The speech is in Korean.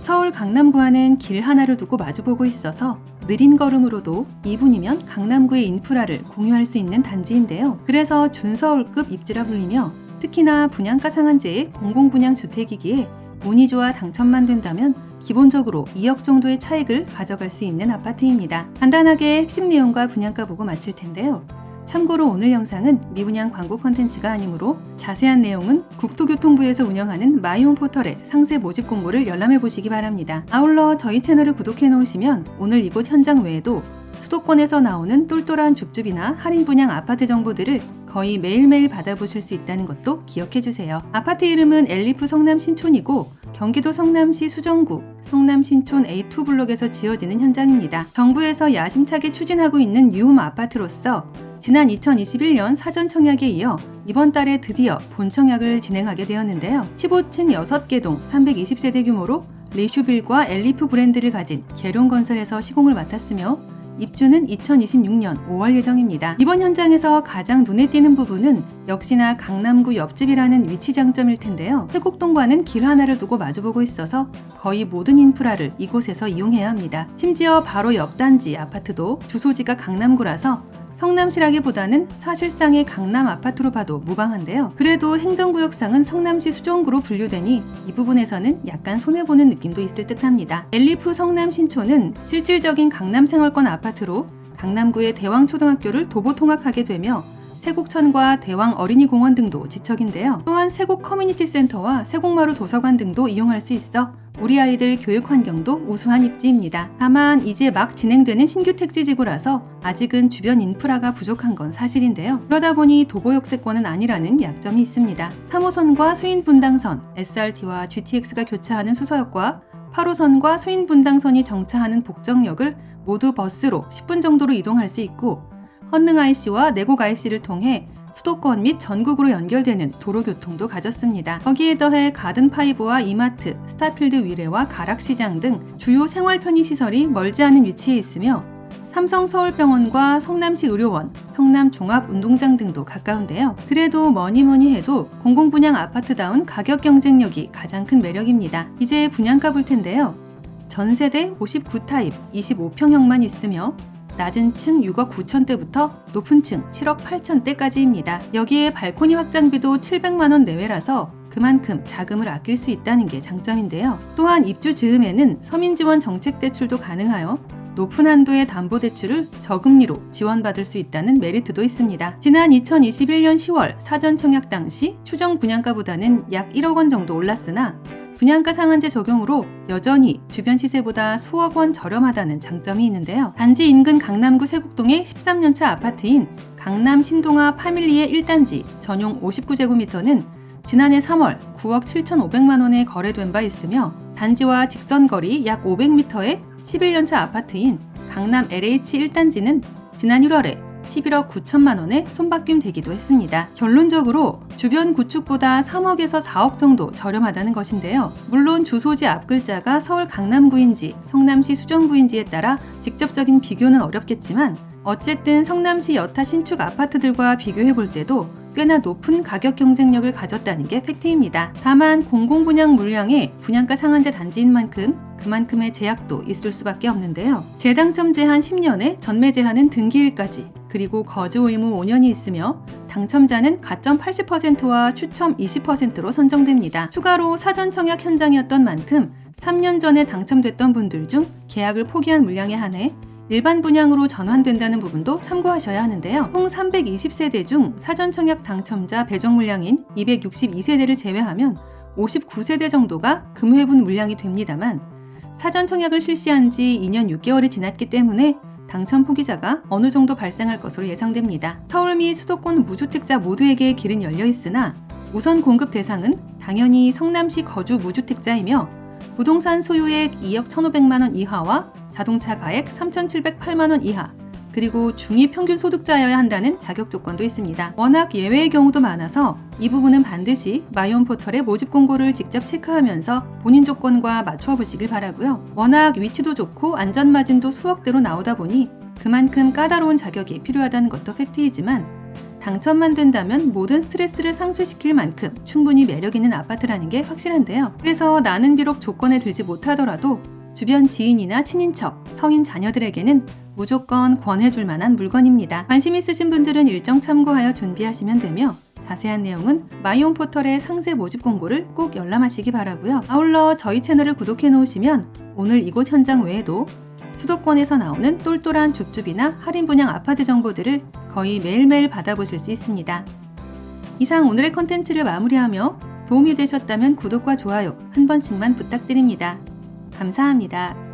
서울 강남구와는 길 하나를 두고 마주보고 있어서 느린 걸음으로도 2분이면 강남구의 인프라를 공유할 수 있는 단지인데요. 그래서 준서울급 입지라 불리며 특히나 분양가 상한제의 공공분양주택이기에 운이 좋아 당첨만 된다면 기본적으로 2억 정도의 차익을 가져갈 수 있는 아파트입니다. 간단하게 핵심 내용과 분양가 보고 마칠 텐데요. 참고로 오늘 영상은 미분양 광고 컨텐츠가 아니므로 자세한 내용은 국토교통부에서 운영하는 마이홈 포털의 상세 모집 공고를 열람해 보시기 바랍니다. 아울러 저희 채널을 구독해 놓으시면 오늘 이곳 현장 외에도 수도권에서 나오는 똘똘한 줍줍이나 할인 분양 아파트 정보들을 거의 매일매일 받아보실 수 있다는 것도 기억해 주세요. 아파트 이름은 엘리프 성남 신촌이고 경기도 성남시 수정구 성남 신촌 A2 블록에서 지어지는 현장입니다. 정부에서 야심차게 추진하고 있는 뉴홈 아파트로서 지난 2021년 사전 청약에 이어 이번 달에 드디어 본 청약을 진행하게 되었는데요. 15층 6개 동 320세대 규모로 리슈빌과 엘리프 브랜드를 가진 계룡건설에서 시공을 맡았으며 입주는 2026년 5월 예정입니다. 이번 현장에서 가장 눈에 띄는 부분은 역시나 강남구 옆집이라는 위치 장점일 텐데요. 세곡동과는 길 하나를 두고 마주보고 있어서 거의 모든 인프라를 이곳에서 이용해야 합니다. 심지어 바로 옆 단지 아파트도 주소지가 강남구라서 성남시라기보다는 사실상의 강남 아파트로 봐도 무방한데요. 그래도 행정구역상은 성남시 수정구로 분류되니 이 부분에서는 약간 손해보는 느낌도 있을 듯합니다. 엘리프 성남 신촌은 실질적인 강남 생활권 아파트로 강남구의 대왕초등학교를 도보 통학하게 되며 세곡천과 대왕 어린이공원 등도 지척인데요. 또한 세곡 커뮤니티센터와 세곡마루 도서관 등도 이용할 수 있어 우리 아이들 교육 환경도 우수한 입지입니다. 다만 이제 막 진행되는 신규 택지지구라서 아직은 주변 인프라가 부족한 건 사실인데요. 그러다 보니 도보 역세권은 아니라는 약점이 있습니다. 3호선과 수인분당선, SRT와 GTX가 교차하는 수서역과 8호선과 수인분당선이 정차하는 복정역을 모두 버스로 10분 정도로 이동할 수 있고 헌릉 IC와 내곡 IC를 통해 수도권 및 전국으로 연결되는 도로교통도 가졌습니다. 거기에 더해 가든파이브와 이마트, 스타필드 위례와 가락시장 등 주요 생활 편의시설이 멀지 않은 위치에 있으며 삼성서울병원과 성남시 의료원, 성남종합운동장 등도 가까운데요. 그래도 뭐니뭐니 해도 공공분양 아파트다운 가격 경쟁력이 가장 큰 매력입니다. 이제 분양가 볼 텐데요. 전세대 59타입 25평형만 있으며 낮은 층 6억 9천대부터 높은 층 7억 8천대까지입니다. 여기에 발코니 확장비도 700만원 내외라서 그만큼 자금을 아낄 수 있다는 게 장점인데요. 또한 입주 즈음에는 서민지원 정책대출도 가능하여 높은 한도의 담보대출을 저금리로 지원받을 수 있다는 메리트도 있습니다. 지난 2021년 10월 사전 청약 당시 추정 분양가보다는 약 1억 원 정도 올랐으나 분양가 상한제 적용으로 여전히 주변 시세보다 수억 원 저렴하다는 장점이 있는데요. 단지 인근 강남구 세곡동의 13년차 아파트인 강남 신동아 파밀리의 1단지 전용 59제곱미터는 지난해 3월 9억 7,500만 원에 거래된 바 있으며 단지와 직선거리 약 500m의 11년차 아파트인 강남 LH 1단지는 지난 1월에 11억 9천만 원에 손바뀜 되기도 했습니다. 결론적으로 주변 구축보다 3억에서 4억 정도 저렴하다는 것인데요. 물론 주소지 앞글자가 서울 강남구인지 성남시 수정구인지에 따라 직접적인 비교는 어렵겠지만 어쨌든 성남시 여타 신축 아파트들과 비교해 볼 때도 꽤나 높은 가격 경쟁력을 가졌다는 게 팩트입니다. 다만 공공분양 물량에 분양가 상한제 단지인 만큼 그만큼의 제약도 있을 수밖에 없는데요. 재당첨 제한 10년에 전매 제한은 등기일까지 그리고 거주 의무 5년이 있으며 당첨자는 가점 80%와 추첨 20%로 선정됩니다. 추가로 사전 청약 현장이었던 만큼 3년 전에 당첨됐던 분들 중 계약을 포기한 물량에 한해 일반 분양으로 전환된다는 부분도 참고하셔야 하는데요. 총 320세대 중 사전 청약 당첨자 배정 물량인 262세대를 제외하면 59세대 정도가 금회분 물량이 됩니다만 사전 청약을 실시한 지 2년 6개월이 지났기 때문에 당첨 포기자가 어느 정도 발생할 것으로 예상됩니다. 서울 및 수도권 무주택자 모두에게 길은 열려 있으나 우선 공급 대상은 당연히 성남시 거주 무주택자이며 부동산 소유액 2억 1,500만 원 이하와 자동차 가액 3,708만 원 이하 그리고 중위 평균 소득자여야 한다는 자격 조건도 있습니다. 워낙 예외의 경우도 많아서 이 부분은 반드시 마이홈 포털의 모집 공고를 직접 체크하면서 본인 조건과 맞춰 보시길 바라고요. 워낙 위치도 좋고 안전마진도 수억대로 나오다 보니 그만큼 까다로운 자격이 필요하다는 것도 팩트이지만 당첨만 된다면 모든 스트레스를 상쇄시킬 만큼 충분히 매력 있는 아파트라는 게 확실한데요. 그래서 나는 비록 조건에 들지 못하더라도 주변 지인이나 친인척, 성인 자녀들에게는 무조건 권해줄 만한 물건입니다. 관심 있으신 분들은 일정 참고하여 준비하시면 되며 자세한 내용은 마이홈 포털의 상세 모집 공고를 꼭 열람하시기 바라고요. 아울러 저희 채널을 구독해 놓으시면 오늘 이곳 현장 외에도 수도권에서 나오는 똘똘한 줍줍이나 할인 분양 아파트 정보들을 거의 매일매일 받아보실 수 있습니다. 이상 오늘의 컨텐츠를 마무리하며 도움이 되셨다면 구독과 좋아요 한 번씩만 부탁드립니다. 감사합니다.